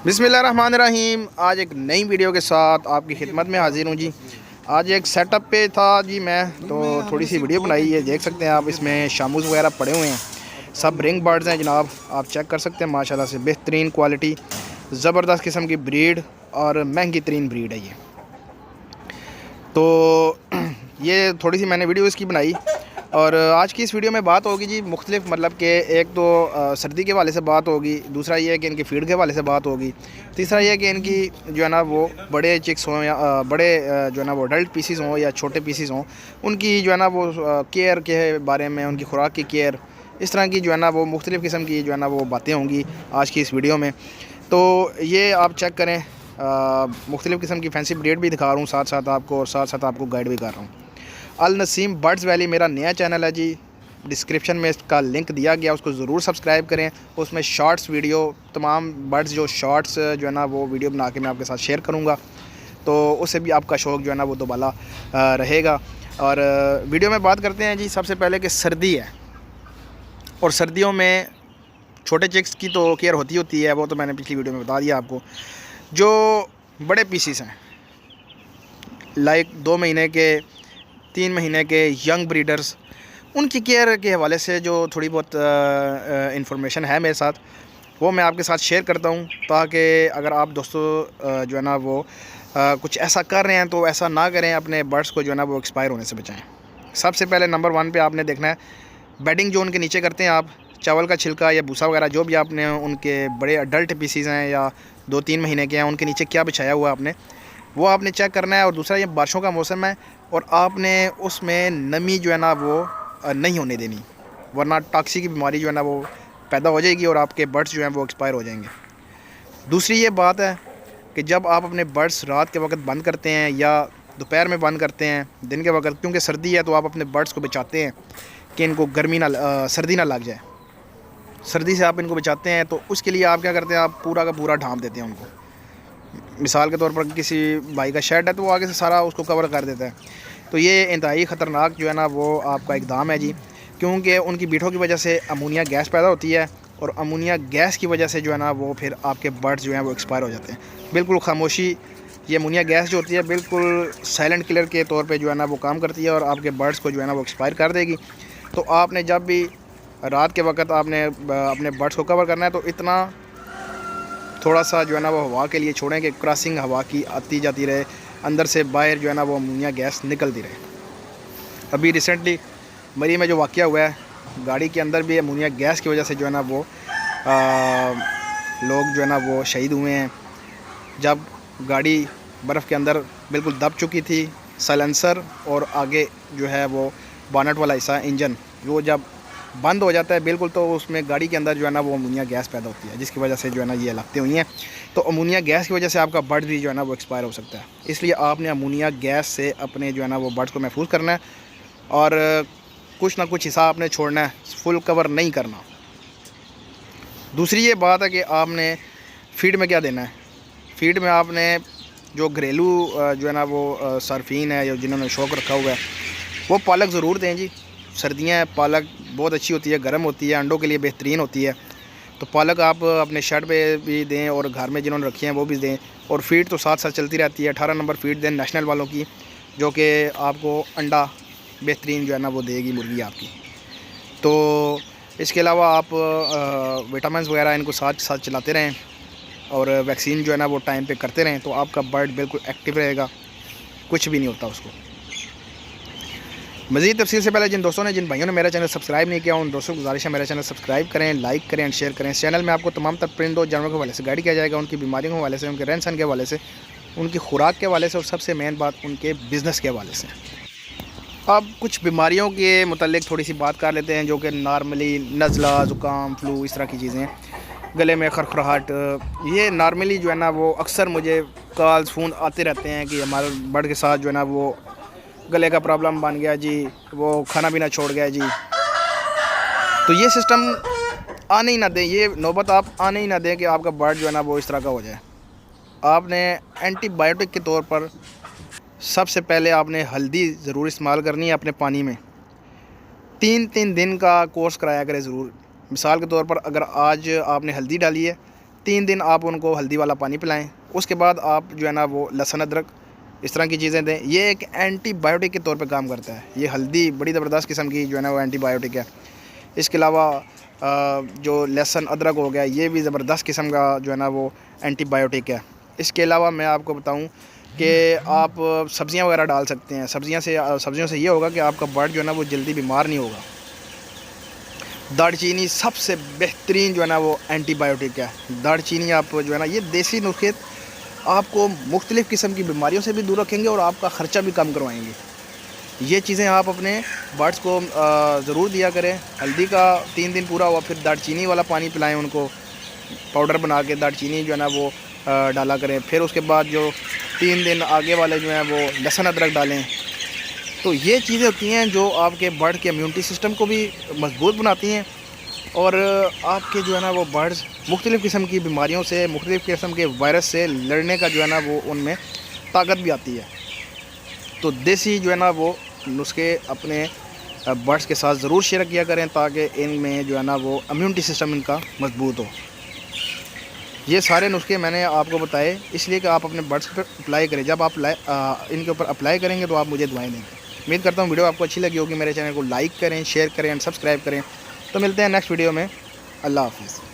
बिस्मिल्लाहिर्रहमानिर्रहीम। आज एक नई वीडियो के साथ आपकी खिदमत में हाजिर हूँ जी। आज एक सेटअप पे था जी मैं, तो थोड़ी सी वीडियो बनाई है। देख सकते हैं आप, इसमें शामूस वगैरह पड़े हुए हैं। सब रिंग बर्ड्स हैं जनाब, आप चेक कर सकते हैं। माशाल्लाह से बेहतरीन क्वालिटी, ज़बरदस्त किस्म की ब्रीड और महंगी तरीन ब्रीड है ये। तो ये थोड़ी सी मैंने वीडियो इसकी बनाई। और आज की इस वीडियो में बात होगी जी मुख्तलिफ, मतलब कि एक तो सर्दी के हवाले से बात होगी, दूसरा ये है कि इनकी फीड के हवाले से बात होगी, तीसरा ये है कि इनकी जो है ना वो बड़े चिक्स हों या बड़े जो है ना वो अडल्ट पीसीज हों या छोटे पीसीज हों, उनकी जो है ना वो केयर के बारे में, उनकी खुराक की केयर, इस तरह की जो है ना वो मुख्तलिफ़ किस्म की जो है ना वो बातें होंगी आज की इस वीडियो में। तो ये आप चेक करें। मुख्तलिफ़ किस्म की फैंसी ब्रीड भी दिखा रहा हूँ साथ साथ आपको, और साथ साथ आपको गाइड भी कर रहा हूँ। अल नसीम बर्ड्स वैली मेरा नया चैनल है जी। डिस्क्रिप्शन में इसका लिंक दिया गया, उसको ज़रूर सब्सक्राइब करें। उसमें शॉर्ट्स वीडियो, तमाम बर्ड्स जो शॉर्ट्स जो है ना वो वीडियो बना के मैं आपके साथ शेयर करूँगा, तो उससे भी आपका शौक़ जो है ना वो दोबारा रहेगा। और वीडियो में बात करते हैं जी सबसे पहले कि सर्दी है, और सर्दियों में छोटे चिक्स की तो केयर होती है, वो तो मैंने पिछली वीडियो में बता दिया आपको। जो बड़े पीसीस हैं, लाइक 2 महीने के, 3 महीने के यंग ब्रीडर्स, उनकी केयर के हवाले से जो थोड़ी बहुत इंफॉर्मेशन है मेरे साथ, वो मैं आपके साथ शेयर करता हूँ, ताकि अगर आप दोस्तों जो है ना वो कुछ ऐसा कर रहे हैं तो ऐसा ना करें, अपने बर्ड्स को जो है ना वो एक्सपायर होने से बचाएं। सबसे पहले नंबर 1 पे आपने देखना है, बेडिंग जो उनके नीचे करते हैं आप, चावल का छिलका या भूसा वगैरह जो भी आपने, उनके बड़े अडल्ट पीसीज हैं या 2-3 महीने के हैं, उनके नीचे क्या बिछाया हुआ आपने, वो आपने चेक करना है। और दूसरा, ये बारिशों का मौसम है और आपने उसमें नमी जो है ना वो नहीं होने देनी, वरना टॉक्सी की बीमारी जो है ना वो पैदा हो जाएगी और आपके बर्ड्स जो हैं वो एक्सपायर हो जाएंगे। दूसरी ये बात है कि जब आप अपने बर्ड्स रात के वक्त बंद करते हैं या दोपहर में बंद करते हैं, दिन के वक्त, क्योंकि सर्दी है तो आप अपने बर्ड्स को बचाते हैं कि इनको सर्दी ना लग जाए। सर्दी से आप इनको बचाते हैं, तो उसके लिए आप क्या करते हैं, आप पूरा का पूरा ढाँप देते हैं उनको। मिसाल के तौर पर किसी भाई का शेड है तो वो आगे से सारा उसको कवर कर देता है। तो ये इंतहाई ख़तरनाक जो है ना वो आपका इक़दाम है जी, क्योंकि उनकी बीठों की वजह से अमोनिया गैस पैदा होती है, और अमोनिया गैस की वजह से जो है ना वो फिर आपके बर्ड्स जो हैं वो एक्सपायर हो जाते हैं। बिल्कुल खामोशी, ये अमोनिया गैस जो होती है बिल्कुल साइलेंट किलर के तौर पे जो है ना वो काम करती है, और आपके बर्ड्स को जो है ना वो एक्सपायर कर देगी। तो आपने जब भी रात के वक्त आपने अपने बर्ड्स को कवर करना है, तो इतना थोड़ा सा जो है ना वो हवा के लिए छोड़ें कि क्रॉसिंग हवा की आती जाती रहे, अंदर से बाहर जो है ना वो अमोनिया गैस निकलती रहे। अभी रिसेंटली मरी में जो वाक़या हुआ है, गाड़ी के अंदर भी अमोनिया गैस की वजह से जो है ना वो लोग जो है ना वो शहीद हुए हैं। जब गाड़ी बर्फ़ के अंदर बिल्कुल दब चुकी थी, साइलेंसर और आगे जो है वो बोनट वाला हिस्सा, इंजन, वो जब बंद हो जाता है बिल्कुल, तो उसमें गाड़ी के अंदर जो है ना वो अमोनिया गैस पैदा होती है, जिसकी वजह से जो है ना ये लगती हुई हैं। तो अमोनिया गैस की वजह से आपका बर्ड भी जो है ना वो एक्सपायर हो सकता है। इसलिए आपने अमोनिया गैस से अपने जो है ना वो बर्ड्स को महफूज करना है, और कुछ ना कुछ हिस्सा आपने छोड़ना है, फुल कवर नहीं करना। दूसरी ये बात है कि आपने फीड में क्या देना है। फीड में आपने जो घरेलू जो है ना वो सर्फिन है या जिन्होंने शौक़ रखा हुआ है, वो पालक ज़रूर दें जी। सर्दियाँ हैं, पालक बहुत अच्छी होती है, गर्म होती है, अंडों के लिए बेहतरीन होती है। तो पालक आप अपने शेड पे भी दें, और घर में जिन्होंने रखी हैं वो भी दें। और फीड तो साथ साथ चलती रहती है। 18 नंबर फीड दें नेशनल वालों की, जो कि आपको अंडा बेहतरीन जो है ना वो देगी मुर्गी आपकी। तो इसके अलावा आप विटामिन वगैरह इनको साथ साथ चलाते रहें, और वैक्सीन जो है ना वो टाइम पे करते रहें, तो आपका बर्ड बिल्कुल एक्टिव रहेगा, कुछ भी नहीं होता उसको। मज़ीद तफसील से पहले जिन भाइयों ने मेरा चैनल सब्सक्राइब नहीं किया, उन दोस्तों को गुजारिश है मेरा चैनल सब्सक्राइब करें, लाइक करें एंड शेयर करें। इस चैनल में आपको तमाम तर परिंदों जानवरों के हवाले से गाइड किया जाएगा, उनकी बीमारियों के हवाले से, उनके रहन सहन के हवाले से, उनकी खुराक के हवाले से, और सबसे मेन बात उनके बिज़नेस के हवाले से। अब कुछ बीमारियों के मुतल्लिक थोड़ी सी बात कर लेते हैं, जो कि नॉर्मली नज़ला, ज़ुकाम, फ्लू, इस तरह की चीज़ें, गले में खरखराहट, ये नॉर्मली जो है ना वो अक्सर मुझे कॉल्स फ़ोन आते रहते हैं कि हमारे बर्ड के साथ जो है ना वो गले का प्रॉब्लम बन गया जी, वो खाना पीना छोड़ गया जी। तो ये सिस्टम आने ही ना दें, ये नौबत आप आने ही ना दें कि आपका बर्ड जो है ना वो इस तरह का हो जाए। आपने एंटीबायोटिक के तौर पर सबसे पहले आपने हल्दी ज़रूर इस्तेमाल करनी है अपने पानी में। 3-3 दिन का कोर्स कराया करें ज़रूर। मिसाल के तौर पर अगर आज आपने हल्दी डाली है, 3 दिन आप उनको हल्दी वाला पानी पिलाएं। उसके बाद आप जो है ना वो लहसुन अदरक इस तरह की चीज़ें दें। ये एक एंटीबायोटिक के तौर पे काम करता है। ये हल्दी बड़ी ज़बरदस्त किस्म की जो है ना वो एंटीबायोटिक है। इसके अलावा जो लहसुन अदरक हो गया, ये भी ज़बरदस्त किस्म का जो है ना वो एंटीबायोटिक है। इसके अलावा मैं आपको बताऊं कि आप सब्ज़ियां वगैरह डाल सकते हैं। सब्ज़ियों से ये होगा कि आपका बर्ड जो है ना वो जल्दी बीमार नहीं होगा। दालचीनी सबसे बेहतरीन जो है ना वो एंटीबायोटिक है। दालचीनी आप जो है ना ये देसी नुस्खे आपको मुख्तलिफ़ किस्म की बीमारियों से भी दूर रखेंगे और आपका ख़र्चा भी कम करवाएंगे। ये चीज़ें आप अपने बर्ड्स को ज़रूर दिया करें। हल्दी का 3 दिन पूरा हुआ, फिर दालचीनी वाला पानी पिलाएं उनको, पाउडर बना के दालचीनी जो है ना वो डाला करें। फिर उसके बाद जो 3 दिन आगे वाले जो हैं वो लहसुन अदरक डालें। तो ये चीज़ें होती हैं जो आपके बर्ड के इम्यूनिटी सिस्टम को भी मजबूत बनाती हैं और आपके जो है ना वो बर्ड्स मुख्तलिफ़ किस्म की बीमारियों से, मुख्तलिफ़ किस्म के वायरस से लड़ने का जो है ना वो उनमें ताकत भी आती है। तो देसी जो है ना वो नुस्खे अपने बर्ड्स के साथ ज़रूर शेयर किया करें ताकि इनमें जो है ना वो इम्यूनिटी सिस्टम इनका मजबूत हो। ये सारे नुस्खे मैंने आपको बताए इसलिए कि आप अपने बर्ड्स पर अप्लाई करें। जब आप इनके ऊपर अप्लाई करेंगे तो आप मुझे दुआएं देंगे। उम्मीद करता हूँ वीडियो आपको अच्छी लगी होगी। मेरे चैनल को लाइक करें, शेयर करें एंड सब्सक्राइब करें। तो मिलते हैं नेक्स्ट वीडियो में। अल्लाह हाफ़िज़।